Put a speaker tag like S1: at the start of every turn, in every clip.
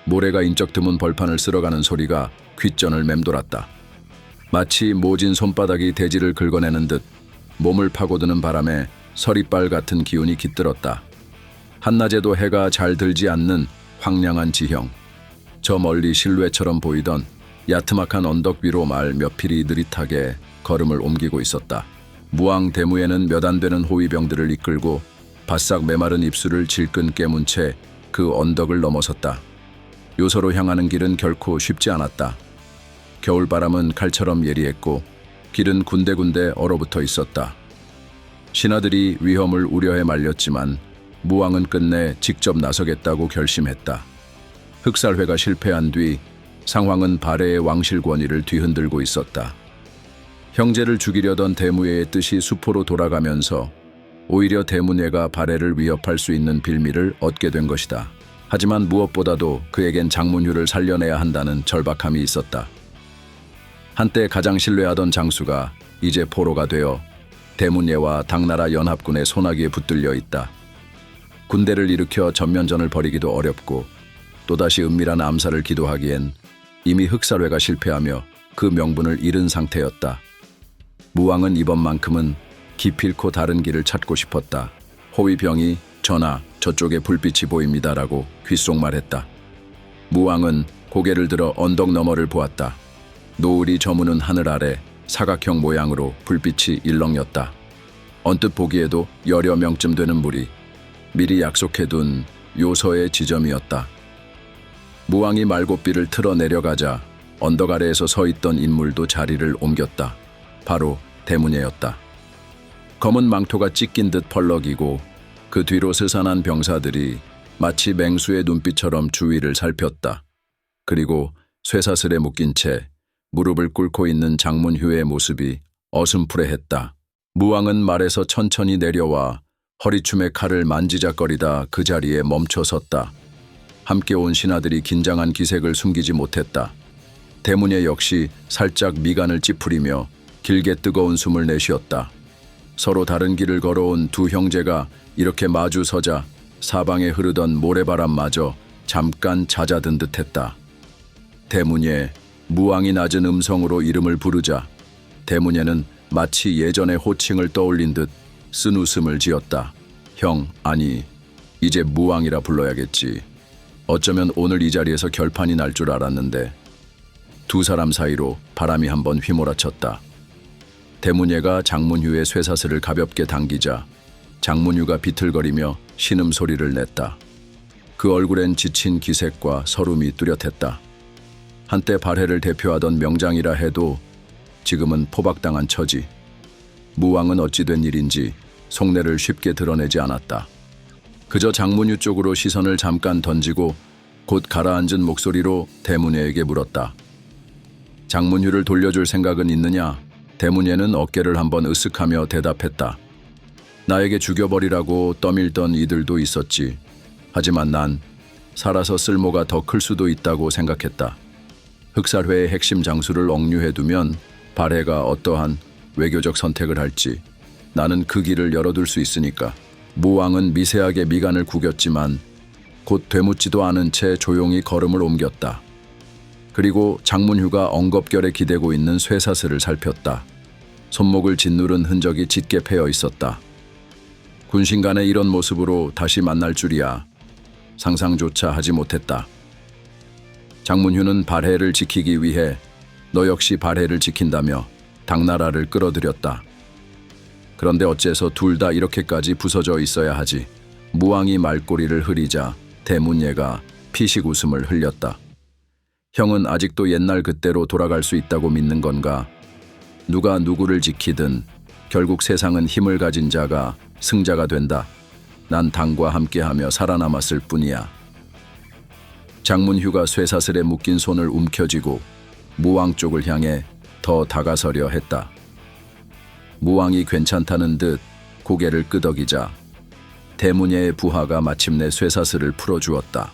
S1: 모래가 인적 드문 벌판을 쓸어가는 소리가 귓전을 맴돌았다. 마치 모진 손바닥이 대지를 긁어내는 듯 몸을 파고드는 바람에 서리빨 같은 기운이 깃들었다. 한낮에도 해가 잘 들지 않는 황량한 지형. 저 멀리 실루엣처럼 보이던 야트막한 언덕 위로 말 몇 필이 느릿하게 걸음을 옮기고 있었다. 무왕 대무에는 몇 안 되는 호위병들을 이끌고 바싹 메마른 입술을 질끈 깨문 채 그 언덕을 넘어섰다. 요서로 향하는 길은 결코 쉽지 않았다. 겨울바람은 칼처럼 예리했고 길은 군데군데 얼어붙어 있었다. 신하들이 위험을 우려해 말렸지만 무왕은 끝내 직접 나서겠다고 결심했다. 흑살회가 실패한 뒤 상황은 발해의 왕실 권위를 뒤흔들고 있었다. 형제를 죽이려던 대무예의 뜻이 수포로 돌아가면서 오히려 대문예가 발해를 위협할 수 있는 빌미를 얻게 된 것이다. 하지만 무엇보다도 그에겐 장문휴를 살려내야 한다는 절박함이 있었다. 한때 가장 신뢰하던 장수가 이제 포로가 되어 대문예와 당나라 연합군의 소나기에 붙들려 있다. 군대를 일으켜 전면전을 벌이기도 어렵고 또다시 은밀한 암살을 기도하기엔 이미 흑살회가 실패하며 그 명분을 잃은 상태였다. 무왕은 이번만큼은 기필코 다른 길을 찾고 싶었다. 호위병이 전하, 저쪽에 불빛이 보입니다라고 귓속말했다. 무왕은 고개를 들어 언덕 너머를 보았다. 노을이 저무는 하늘 아래 사각형 모양으로 불빛이 일렁였다. 언뜻 보기에도 여러 명쯤 되는 무리, 미리 약속해둔 요서의 지점이었다. 무왕이 말고삐를 틀어 내려가자 언덕 아래에서 서 있던 인물도 자리를 옮겼다. 바로 대문예였다. 검은 망토가 찢긴 듯 펄럭이고 그 뒤로 스산한 병사들이 마치 맹수의 눈빛처럼 주위를 살폈다. 그리고 쇠사슬에 묶인 채 무릎을 꿇고 있는 장문휴의 모습이 어슴푸레했다. 무왕은 말에서 천천히 내려와 허리춤에 칼을 만지작거리다 그 자리에 멈춰 섰다. 함께 온 신하들이 긴장한 기색을 숨기지 못했다. 대문예 역시 살짝 미간을 찌푸리며 길게 뜨거운 숨을 내쉬었다. 서로 다른 길을 걸어온 두 형제가 이렇게 마주 서자 사방에 흐르던 모래바람마저 잠깐 잦아든 듯했다. 대문예, 무왕이 낮은 음성으로 이름을 부르자 대문예는 마치 예전의 호칭을 떠올린 듯 쓴 웃음을 지었다. 형, 아니, 이제 무왕이라 불러야겠지. 어쩌면 오늘 이 자리에서 결판이 날 줄 알았는데. 두 사람 사이로 바람이 한번 휘몰아쳤다. 대문예가 장문휴의 쇠사슬을 가볍게 당기자 장문휴가 비틀거리며 신음소리를 냈다. 그 얼굴엔 지친 기색과 서름이 뚜렷했다. 한때 발해를 대표하던 명장이라 해도 지금은 포박당한 처지. 무왕은 어찌 된 일인지 속내를 쉽게 드러내지 않았다. 그저 장문휴 쪽으로 시선을 잠깐 던지고 곧 가라앉은 목소리로 대문예에게 물었다. 장문휴를 돌려줄 생각은 있느냐? 대문예는 어깨를 한번 으쓱하며 대답했다. 나에게 죽여버리라고 떠밀던 이들도 있었지. 하지만 난 살아서 쓸모가 더 클 수도 있다고 생각했다. 흑살회의 핵심 장수를 억류해두면 발해가 어떠한 외교적 선택을 할지 나는 그 길을 열어둘 수 있으니까. 무왕은 미세하게 미간을 구겼지만 곧 되묻지도 않은 채 조용히 걸음을 옮겼다. 그리고 장문휴가 엉겁결에 기대고 있는 쇠사슬을 살폈다. 손목을 짓누른 흔적이 짙게 패여 있었다. 군신간의 이런 모습으로 다시 만날 줄이야 상상조차 하지 못했다. 장문휴는 발해를 지키기 위해 너 역시 발해를 지킨다며 당나라를 끌어들였다. 그런데 어째서 둘 다 이렇게까지 부서져 있어야 하지? 무왕이 말꼬리를 흐리자 대문예가 피식 웃음을 흘렸다. 형은 아직도 옛날 그때로 돌아갈 수 있다고 믿는 건가? 누가 누구를 지키든 결국 세상은 힘을 가진 자가 승자가 된다. 난 당과 함께하며 살아남았을 뿐이야. 장문휴가 쇠사슬에 묶인 손을 움켜쥐고 무왕 쪽을 향해 더 다가서려 했다. 무왕이 괜찮다는 듯 고개를 끄덕이자 대문예의 부하가 마침내 쇠사슬을 풀어주었다.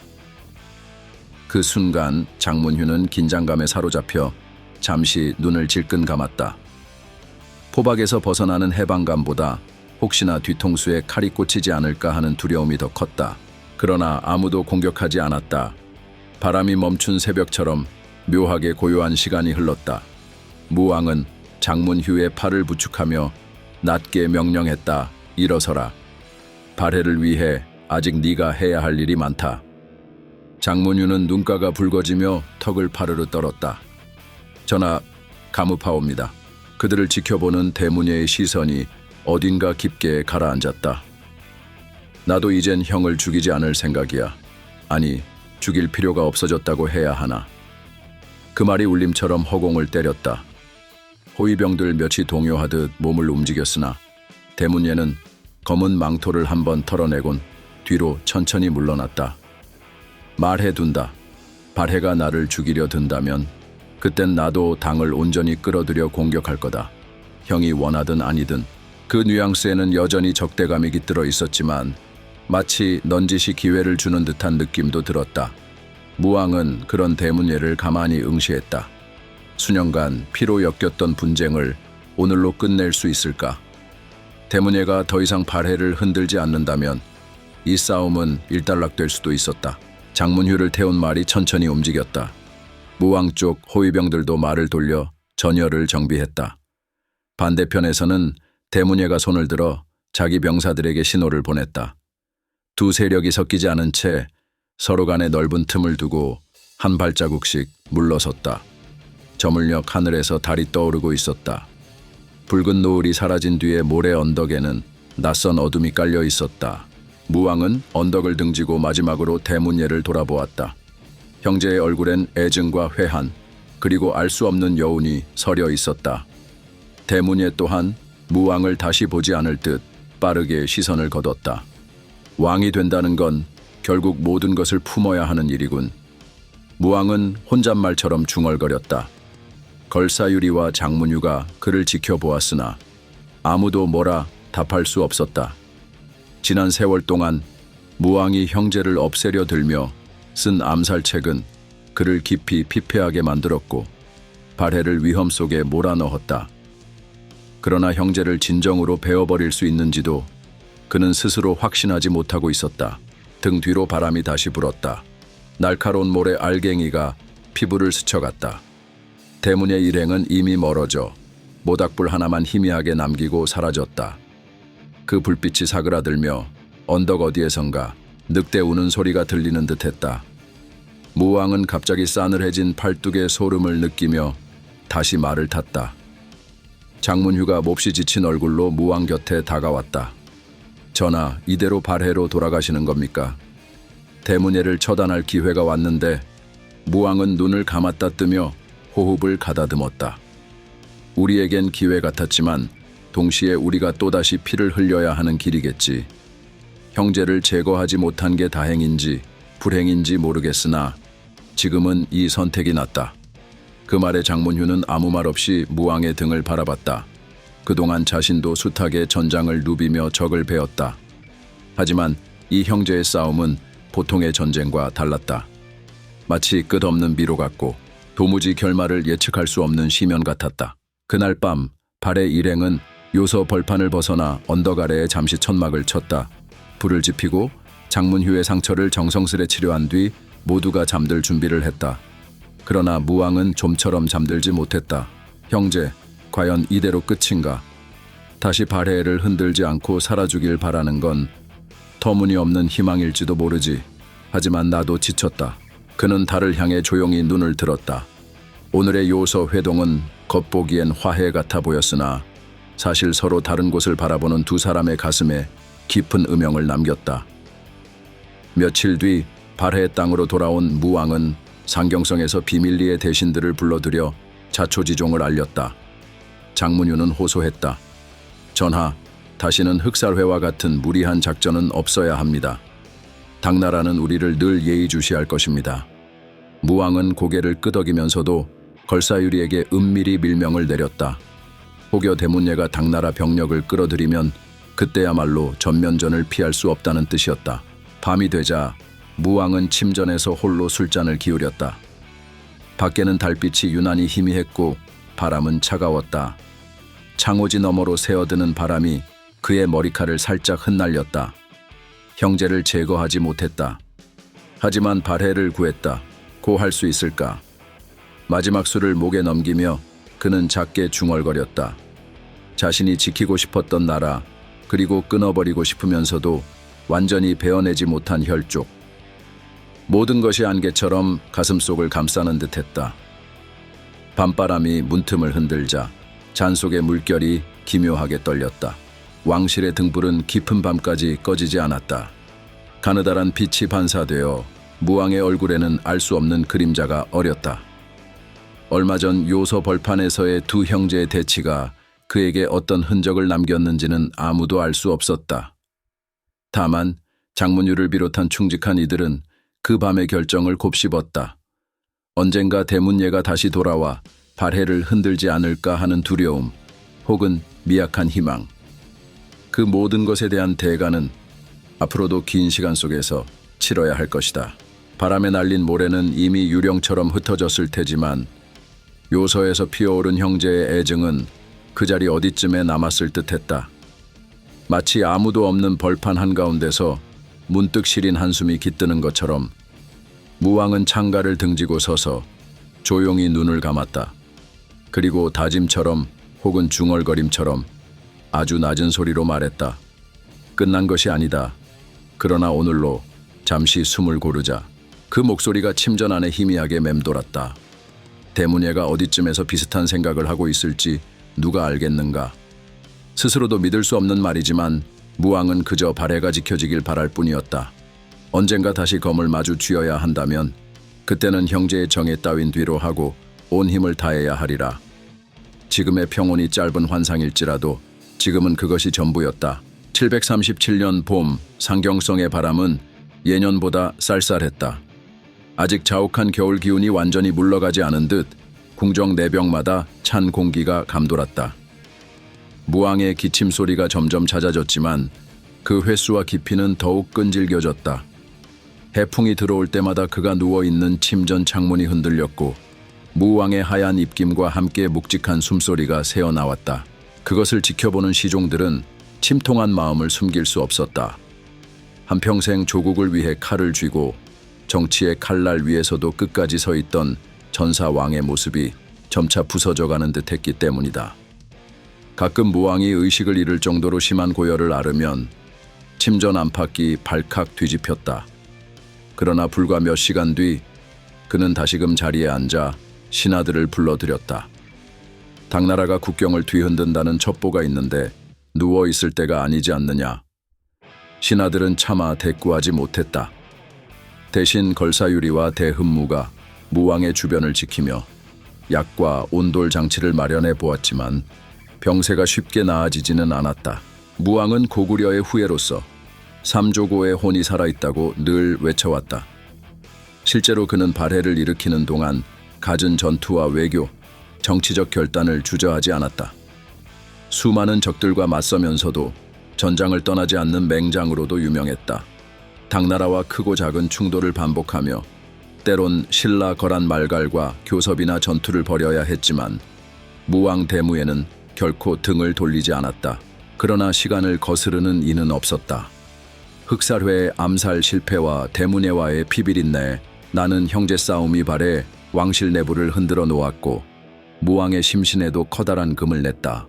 S1: 그 순간 장문휴는 긴장감에 사로잡혀 잠시 눈을 질끈 감았다. 포박에서 벗어나는 해방감보다 혹시나 뒤통수에 칼이 꽂히지 않을까 하는 두려움이 더 컸다. 그러나 아무도 공격하지 않았다. 바람이 멈춘 새벽처럼 묘하게 고요한 시간이 흘렀다. 무왕은 장문휴의 팔을 부축하며 낮게 명령했다. 일어서라. 발해를 위해 아직 네가 해야 할 일이 많다. 장문휴는 눈가가 붉어지며 턱을 파르르 떨었다. 전하, 가무파옵니다. 그들을 지켜보는 대문예의 시선이 어딘가 깊게 가라앉았다. 나도 이젠 형을 죽이지 않을 생각이야. 아니, 죽일 필요가 없어졌다고 해야 하나. 그 말이 울림처럼 허공을 때렸다. 호위병들 몇이 동요하듯 몸을 움직였으나 대문예는 검은 망토를 한번 털어내곤 뒤로 천천히 물러났다. 말해둔다. 발해가 나를 죽이려 든다면 그땐 나도 당을 온전히 끌어들여 공격할 거다. 형이 원하든 아니든. 그 뉘앙스에는 여전히 적대감이 깃들어 있었지만 마치 넌지시 기회를 주는 듯한 느낌도 들었다. 무왕은 그런 대문예를 가만히 응시했다. 수년간 피로 엮였던 분쟁을 오늘로 끝낼 수 있을까? 대문예가 더 이상 발해를 흔들지 않는다면 이 싸움은 일단락될 수도 있었다. 장문휴를 태운 말이 천천히 움직였다. 무왕 쪽 호위병들도 말을 돌려 전열을 정비했다. 반대편에서는 대문예가 손을 들어 자기 병사들에게 신호를 보냈다. 두 세력이 섞이지 않은 채 서로 간에 넓은 틈을 두고 한 발자국씩 물러섰다. 저물녘 하늘에서 달이 떠오르고 있었다. 붉은 노을이 사라진 뒤에 모래 언덕에는 낯선 어둠이 깔려 있었다. 무왕은 언덕을 등지고 마지막으로 대문예를 돌아보았다. 형제의 얼굴엔 애증과 회한, 그리고 알 수 없는 여운이 서려 있었다. 대문예 또한 무왕을 다시 보지 않을 듯 빠르게 시선을 거뒀다. 왕이 된다는 건 결국 모든 것을 품어야 하는 일이군. 무왕은 혼잣말처럼 중얼거렸다. 걸사유리와 장문휴가 그를 지켜보았으나 아무도 뭐라 답할 수 없었다. 지난 세월 동안 무왕이 형제를 없애려 들며 쓴 암살책은 그를 깊이 피폐하게 만들었고 발해를 위험 속에 몰아넣었다. 그러나 형제를 진정으로 베어버릴 수 있는지도 그는 스스로 확신하지 못하고 있었다. 등 뒤로 바람이 다시 불었다. 날카로운 모래 알갱이가 피부를 스쳐갔다. 대문의 일행은 이미 멀어져 모닥불 하나만 희미하게 남기고 사라졌다. 그 불빛이 사그라들며 언덕 어디에선가 늑대 우는 소리가 들리는 듯했다. 무왕은 갑자기 싸늘해진 팔뚝에 소름을 느끼며 다시 말을 탔다. 장문휴가 몹시 지친 얼굴로 무왕 곁에 다가왔다. 전하, 이대로 발해로 돌아가시는 겁니까? 대문예를 처단할 기회가 왔는데 무왕은 눈을 감았다 뜨며 호흡을 가다듬었다. 우리에겐 기회 같았지만 동시에 우리가 또다시 피를 흘려야 하는 길이겠지. 형제를 제거하지 못한 게 다행인지 불행인지 모르겠으나 지금은 이 선택이 낫다. 그 말에 장문휴는 아무 말 없이 무왕의 등을 바라봤다. 그동안 자신도 숱하게 전장을 누비며 적을 베었다. 하지만 이 형제의 싸움은 보통의 전쟁과 달랐다. 마치 끝없는 미로 같고 도무지 결말을 예측할 수 없는 시면 같았다. 그날 밤 발의 일행은 요소 벌판을 벗어나 언덕 아래에 잠시 천막을 쳤다. 불을 지피고 장문휴의 상처를 정성스레 치료한 뒤 모두가 잠들 준비를 했다. 그러나 무왕은 좀처럼 잠들지 못했다. 형제, 과연 이대로 끝인가? 다시 발해를 흔들지 않고 살아주길 바라는 건 터무니없는 희망일지도 모르지. 하지만 나도 지쳤다. 그는 달을 향해 조용히 눈을 들었다. 오늘의 요소 회동은 겉보기엔 화해 같아 보였으나 사실 서로 다른 곳을 바라보는 두 사람의 가슴에 깊은 음영을 남겼다. 며칠 뒤 발해의 땅으로 돌아온 무왕은 상경성에서 비밀리에 대신들을 불러들여 자초지종을 알렸다. 장문휴는 호소했다. 전하, 다시는 흑살회와 같은 무리한 작전은 없어야 합니다. 당나라는 우리를 늘 예의주시할 것입니다. 무왕은 고개를 끄덕이면서도 걸사유리에게 은밀히 밀명을 내렸다. 혹여 대문예가 당나라 병력을 끌어들이면 그때야말로 전면전을 피할 수 없다는 뜻이었다. 밤이 되자 무왕은 침전에서 홀로 술잔을 기울였다. 밖에는 달빛이 유난히 희미했고 바람은 차가웠다. 창호지 너머로 새어드는 바람이 그의 머리칼을 살짝 흩날렸다. 형제를 제거하지 못했다. 하지만 발해를 구했다. 고할 수 있을까? 마지막 수를 목에 넘기며 그는 작게 중얼거렸다. 자신이 지키고 싶었던 나라, 그리고 끊어버리고 싶으면서도 완전히 베어내지 못한 혈족. 모든 것이 안개처럼 가슴속을 감싸는 듯했다. 밤바람이 문틈을 흔들자 잔 속의 물결이 기묘하게 떨렸다. 왕실의 등불은 깊은 밤까지 꺼지지 않았다. 가느다란 빛이 반사되어 무왕의 얼굴에는 알 수 없는 그림자가 어렸다. 얼마 전 요소 벌판에서의 두 형제의 대치가 그에게 어떤 흔적을 남겼는지는 아무도 알 수 없었다. 다만 장문율을 비롯한 충직한 이들은 그 밤의 결정을 곱씹었다. 언젠가 대문예가 다시 돌아와 발해를 흔들지 않을까 하는 두려움, 혹은 미약한 희망. 그 모든 것에 대한 대가는 앞으로도 긴 시간 속에서 치러야 할 것이다. 바람에 날린 모래는 이미 유령처럼 흩어졌을 테지만 요서에서 피어오른 형제의 애증은 그 자리 어디쯤에 남았을 듯했다. 마치 아무도 없는 벌판 한가운데서 문득 시린 한숨이 깃드는 것처럼 무왕은 창가를 등지고 서서 조용히 눈을 감았다. 그리고 다짐처럼 혹은 중얼거림처럼 아주 낮은 소리로 말했다. 끝난 것이 아니다. 그러나 오늘로 잠시 숨을 고르자. 그 목소리가 침전 안에 희미하게 맴돌았다. 대문예가 어디쯤에서 비슷한 생각을 하고 있을지 누가 알겠는가. 스스로도 믿을 수 없는 말이지만 무왕은 그저 발해가 지켜지길 바랄 뿐이었다. 언젠가 다시 검을 마주 쥐어야 한다면 그때는 형제의 정에 따윈 뒤로 하고 온 힘을 다해야 하리라. 지금의 평온이 짧은 환상일지라도 지금은 그것이 전부였다. 737년 봄 상경성의 바람은 예년보다 쌀쌀했다. 아직 자욱한 겨울 기운이 완전히 물러가지 않은 듯 궁정 내벽마다 찬 공기가 감돌았다. 무왕의 기침 소리가 점점 잦아졌지만 그 횟수와 깊이는 더욱 끈질겨졌다. 해풍이 들어올 때마다 그가 누워있는 침전 창문이 흔들렸고 무왕의 하얀 입김과 함께 묵직한 숨소리가 새어나왔다. 그것을 지켜보는 시종들은 침통한 마음을 숨길 수 없었다. 한평생 조국을 위해 칼을 쥐고 정치의 칼날 위에서도 끝까지 서 있던 전사 왕의 모습이 점차 부서져가는 듯했기 때문이다. 가끔 무왕이 의식을 잃을 정도로 심한 고열을 앓으면 침전 안팎이 발칵 뒤집혔다. 그러나 불과 몇 시간 뒤 그는 다시금 자리에 앉아 신하들을 불러들였다. 당나라가 국경을 뒤흔든다는 첩보가 있는데 누워있을 때가 아니지 않느냐. 신하들은 차마 대꾸하지 못했다. 대신 걸사유리와 대흠무가 무왕의 주변을 지키며 약과 온돌 장치를 마련해 보았지만 병세가 쉽게 나아지지는 않았다. 무왕은 고구려의 후예로서 삼조고의 혼이 살아있다고 늘 외쳐왔다. 실제로 그는 발해를 일으키는 동안 갖은 전투와 외교, 정치적 결단을 주저하지 않았다. 수많은 적들과 맞서면서도 전장을 떠나지 않는 맹장으로도 유명했다. 당나라와 크고 작은 충돌을 반복하며 때론 신라 거란 말갈과 교섭이나 전투를 벌여야 했지만 무왕 대무에는 결코 등을 돌리지 않았다. 그러나 시간을 거스르는 이는 없었다. 흑살회의 암살 실패와 대문예와의 피비린내, 나는 형제 싸움이 발해 왕실 내부를 흔들어 놓았고 무왕의 심신에도 커다란 금을 냈다.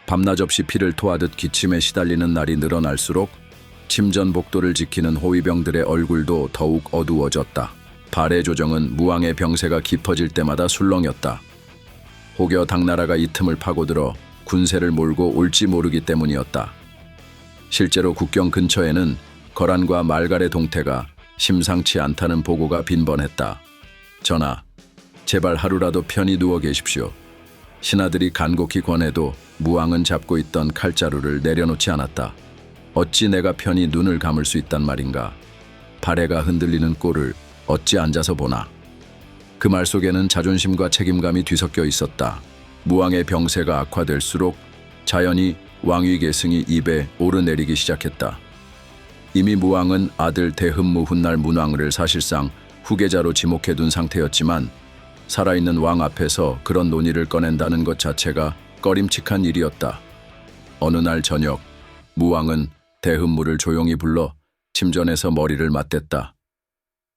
S1: 밤낮 없이 피를 토하듯 기침에 시달리는 날이 늘어날수록 침전 복도를 지키는 호위병들의 얼굴도 더욱 어두워졌다. 발해 조정은 무왕의 병세가 깊어질 때마다 술렁였다. 혹여 당나라가 이 틈을 파고들어 군세를 몰고 올지 모르기 때문이었다. 실제로 국경 근처에는 거란과 말갈의 동태가 심상치 않다는 보고가 빈번했다. 전하, 제발 하루라도 편히 누워 계십시오. 신하들이 간곡히 권해도 무왕은 잡고 있던 칼자루를 내려놓지 않았다. 어찌 내가 편히 눈을 감을 수 있단 말인가. 발해가 흔들리는 꼴을 어찌 앉아서 보나. 그 말 속에는 자존심과 책임감이 뒤섞여 있었다. 무왕의 병세가 악화될수록 자연히 왕위 계승이 입에 오르내리기 시작했다. 이미 무왕은 아들 대흠무 훗날 문왕을 사실상 후계자로 지목해둔 상태였지만 살아있는 왕 앞에서 그런 논의를 꺼낸다는 것 자체가 꺼림칙한 일이었다. 어느 날 저녁 무왕은 대흠무를 조용히 불러 침전에서 머리를 맞댔다.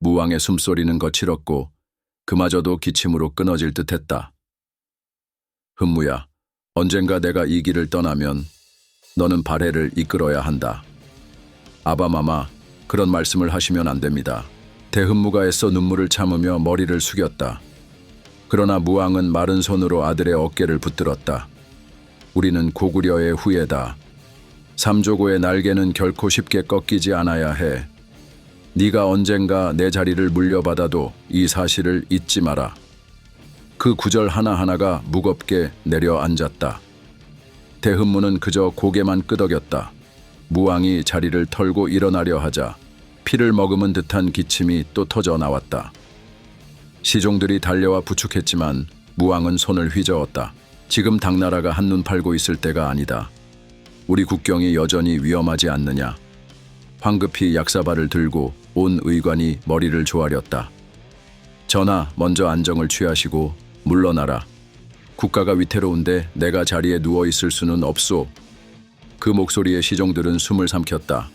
S1: 무왕의 숨소리는 거칠었고 그마저도 기침으로 끊어질 듯했다. 흠무야, 언젠가 내가 이 길을 떠나면 너는 발해를 이끌어야 한다. 아바마마, 그런 말씀을 하시면 안 됩니다. 대흠무가 애써 눈물을 참으며 머리를 숙였다. 그러나 무왕은 마른 손으로 아들의 어깨를 붙들었다. 우리는 고구려의 후예다. 삼조고의 날개는 결코 쉽게 꺾이지 않아야 해. 네가 언젠가 내 자리를 물려받아도 이 사실을 잊지 마라. 그 구절 하나하나가 무겁게 내려앉았다. 대흠무는 그저 고개만 끄덕였다. 무왕이 자리를 털고 일어나려 하자 피를 머금은 듯한 기침이 또 터져 나왔다. 시종들이 달려와 부축했지만 무왕은 손을 휘저었다. 지금 당나라가 한눈 팔고 있을 때가 아니다. 우리 국경이 여전히 위험하지 않느냐. 황급히 약사발을 들고 온 의관이 머리를 조아렸다. 전하, 먼저 안정을 취하시고 물러나라. 국가가 위태로운데 내가 자리에 누워 있을 수는 없소. 그 목소리에 시종들은 숨을 삼켰다.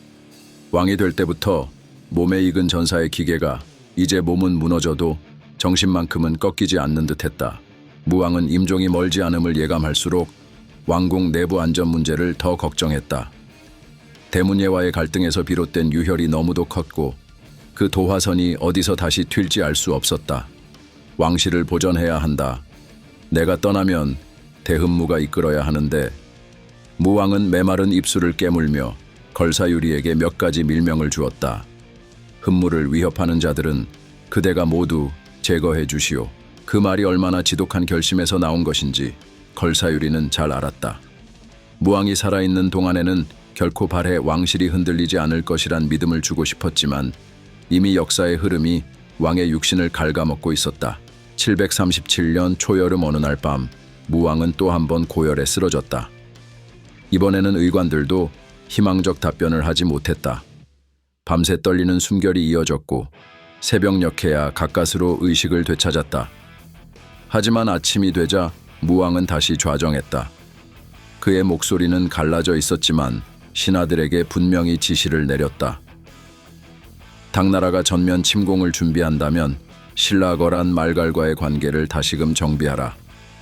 S1: 왕이 될 때부터 몸에 익은 전사의 기계가 이제 몸은 무너져도 정신만큼은 꺾이지 않는 듯했다. 무왕은 임종이 멀지 않음을 예감할수록 왕궁 내부 안전 문제를 더 걱정했다. 대문예와의 갈등에서 비롯된 유혈이 너무도 컸고 그 도화선이 어디서 다시 튈지 알 수 없었다. 왕실을 보전해야 한다. 내가 떠나면 대흠무가 이끌어야 하는데. 무왕은 메마른 입술을 깨물며 걸사유리에게 몇 가지 밀명을 주었다. 흠무를 위협하는 자들은 그대가 모두 제거해 주시오. 그 말이 얼마나 지독한 결심에서 나온 것인지 걸사유리는 잘 알았다. 무왕이 살아있는 동안에는 결코 발해 왕실이 흔들리지 않을 것이란 믿음을 주고 싶었지만 이미 역사의 흐름이 왕의 육신을 갉아먹고 있었다. 737년 초여름 어느 날 밤 무왕은 또 한 번 고열에 쓰러졌다. 이번에는 의관들도 희망적 답변을 하지 못했다. 밤새 떨리는 숨결이 이어졌고 새벽녘에야 가까스로 의식을 되찾았다. 하지만 아침이 되자 무왕은 다시 좌정했다. 그의 목소리는 갈라져 있었지만 신하들에게 분명히 지시를 내렸다. 당나라가 전면 침공을 준비한다면 신라거란 말갈과의 관계를 다시금 정비하라.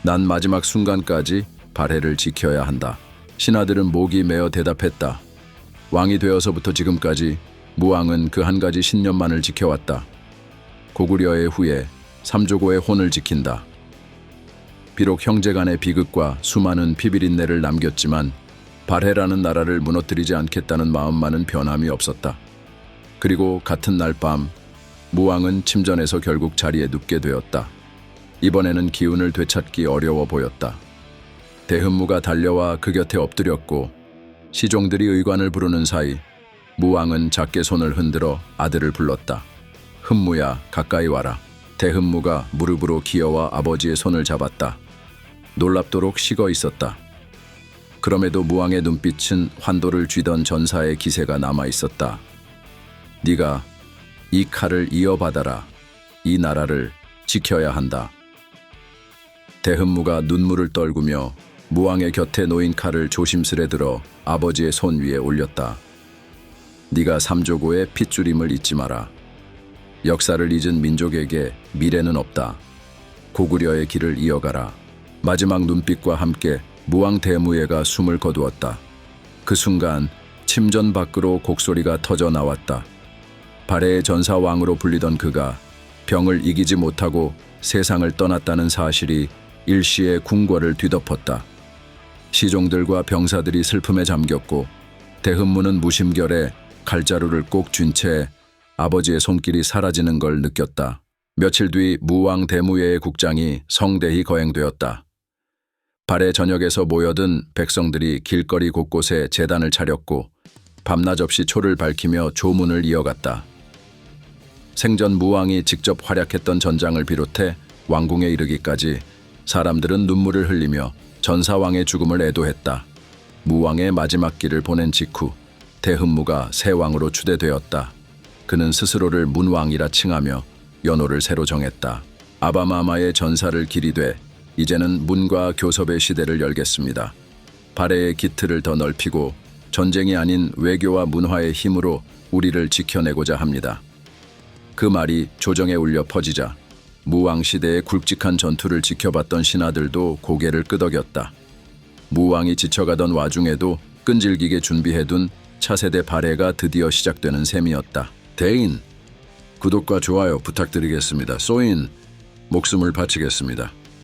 S1: 난 마지막 순간까지 발해를 지켜야 한다. 신하들은 목이 메어 대답했다. 왕이 되어서부터 지금까지 무왕은 그 한 가지 신념만을 지켜왔다. 고구려의 후예, 삼조고의 혼을 지킨다. 비록 형제간의 비극과 수많은 피비린내를 남겼지만 발해라는 나라를 무너뜨리지 않겠다는 마음만은 변함이 없었다. 그리고 같은 날 밤 무왕은 침전에서 결국 자리에 눕게 되었다. 이번에는 기운을 되찾기 어려워 보였다. 대흠무가 달려와 그 곁에 엎드렸고 시종들이 의관을 부르는 사이 무왕은 작게 손을 흔들어 아들을 불렀다. 흠무야, 가까이 와라. 대흠무가 무릎으로 기어와 아버지의 손을 잡았다. 놀랍도록 식어 있었다. 그럼에도 무왕의 눈빛은 환도를 쥐던 전사의 기세가 남아 있었다. 네가 이 칼을 이어받아라. 이 나라를 지켜야 한다. 대흠무가 눈물을 떨구며 무왕의 곁에 놓인 칼을 조심스레 들어 아버지의 손 위에 올렸다. 네가 삼조고의 핏줄임을 잊지 마라. 역사를 잊은 민족에게 미래는 없다. 고구려의 길을 이어가라. 마지막 눈빛과 함께 무왕 대무예가 숨을 거두었다. 그 순간 침전 밖으로 곡소리가 터져 나왔다. 발해의 전사왕으로 불리던 그가 병을 이기지 못하고 세상을 떠났다는 사실이 일시에 궁궐을 뒤덮었다. 시종들과 병사들이 슬픔에 잠겼고 대흠무는 무심결에 칼자루를 꼭 쥔 채 아버지의 손길이 사라지는 걸 느꼈다. 며칠 뒤 무왕 대무예의 국장이 성대히 거행되었다. 발해 전역에서 모여든 백성들이 길거리 곳곳에 제단을 차렸고 밤낮 없이 초를 밝히며 조문을 이어갔다. 생전 무왕이 직접 활약했던 전장을 비롯해 왕궁에 이르기까지 사람들은 눈물을 흘리며 전사왕의 죽음을 애도했다. 무왕의 마지막 길을 보낸 직후 대흠무가 새 왕으로 추대되었다. 그는 스스로를 문왕이라 칭하며 연호를 새로 정했다. 아바마마의 전사를 기리되 이제는 문과 교섭의 시대를 열겠습니다. 발해의 기틀을 더 넓히고 전쟁이 아닌 외교와 문화의 힘으로 우리를 지켜내고자 합니다. 그 말이 조정에 울려 퍼지자 무왕 시대의 굵직한 전투를 지켜봤던 신하들도 고개를 끄덕였다. 무왕이 지쳐가던 와중에도 끈질기게 준비해둔 차세대 발해가 드디어 시작되는 셈이었다. 대인, 구독과 좋아요 부탁드리겠습니다. 소인, 목숨을 바치겠습니다.